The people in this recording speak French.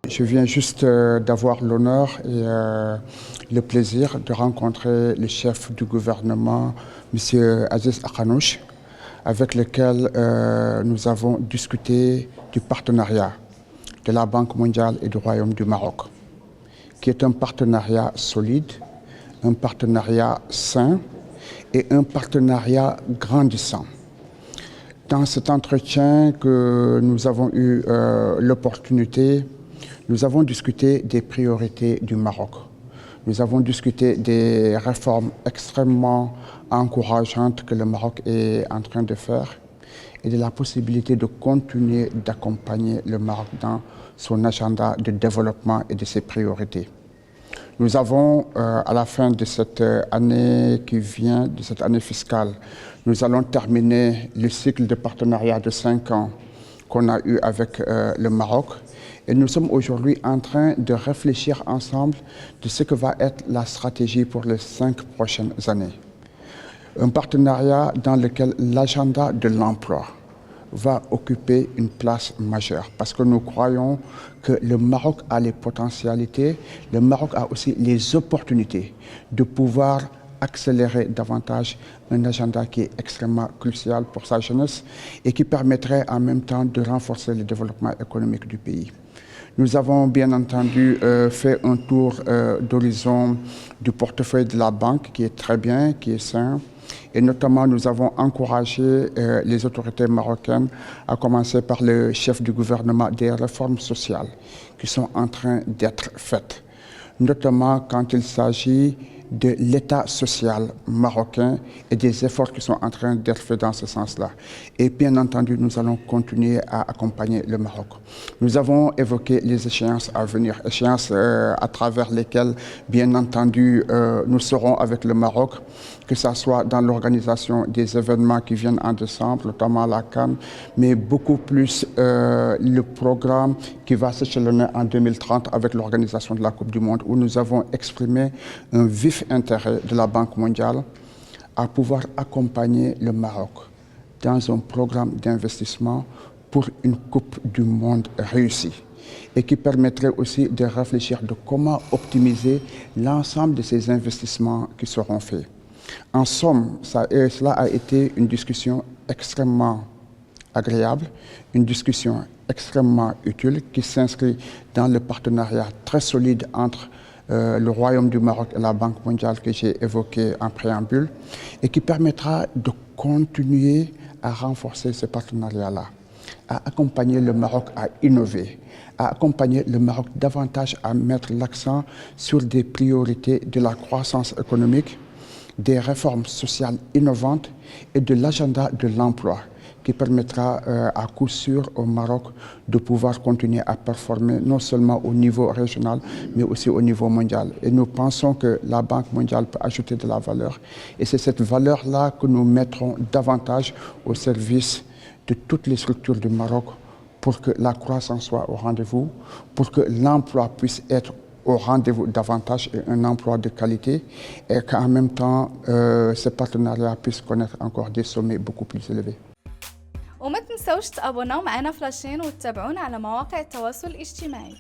Je viens juste d'avoir l'honneur et le plaisir de rencontrer le chef du gouvernement, M. Aziz Akhanouch, avec lequel nous avons discuté du partenariat de la Banque mondiale et du Royaume du Maroc, qui est un partenariat solide, un partenariat sain et un partenariat grandissant. Dans cet entretien que nous avons eu l'opportunité, nous avons discuté des priorités du Maroc. Nous avons discuté des réformes extrêmement encourageantes que le Maroc est en train de faire et de la possibilité de continuer d'accompagner le Maroc dans son agenda de développement et de ses priorités. Nous avons, à la fin de cette année qui vient, de cette année fiscale, nous allons terminer le cycle de partenariat de 5 ans qu'on a eu avec le Maroc. Et nous sommes aujourd'hui en train de réfléchir ensemble de ce que va être la stratégie pour les 5 prochaines années. Un partenariat dans lequel l'agenda de l'emploi va occuper une place majeure parce que nous croyons que le Maroc a les potentialités, le Maroc a aussi les opportunités de pouvoir accélérer davantage un agenda qui est extrêmement crucial pour sa jeunesse et qui permettrait en même temps de renforcer le développement économique du pays. Nous avons bien entendu fait un tour d'horizon du portefeuille de la banque qui est très bien, qui est sain. Et notamment, nous avons encouragé les autorités marocaines, à commencer par le chef du gouvernement, des réformes sociales qui sont en train d'être faites, notamment quand il s'agit de l'État social marocain et des efforts qui sont en train d'être faits dans ce sens-là. Et bien entendu, nous allons continuer à accompagner le Maroc. Nous avons évoqué les échéances à venir, échéances à travers lesquelles, bien entendu, nous serons avec le Maroc, que ce soit dans l'organisation des événements qui viennent en décembre, notamment la Cannes, mais beaucoup plus le programme qui va s'échelonner en 2030 avec l'organisation de la Coupe du Monde, où nous avons exprimé un vif intérêt de la Banque mondiale à pouvoir accompagner le Maroc dans un programme d'investissement pour une Coupe du Monde réussie et qui permettrait aussi de réfléchir de comment optimiser l'ensemble de ces investissements qui seront faits. En somme, cela a été une discussion extrêmement agréable, une discussion extrêmement utile qui s'inscrit dans le partenariat très solide entre le Royaume du Maroc et la Banque mondiale que j'ai évoqué en préambule et qui permettra de continuer à renforcer ce partenariat-là, à accompagner le Maroc à innover, à accompagner le Maroc davantage à mettre l'accent sur des priorités de la croissance économique, des réformes sociales innovantes et de l'agenda de l'emploi qui permettra à coup sûr au Maroc de pouvoir continuer à performer non seulement au niveau régional mais aussi au niveau mondial. Et nous pensons que la Banque mondiale peut ajouter de la valeur et c'est cette valeur-là que nous mettrons davantage au service de toutes les structures du Maroc pour que la croissance soit au rendez-vous, pour que l'emploi puisse être au rendez-vous davantage et un emploi de qualité et qu'en même temps, ce partenariat puisse connaître encore des sommets beaucoup plus élevés. وما تنسوش تابوناو معنا فلاشين وتتابعونا على مواقع التواصل الاجتماعي.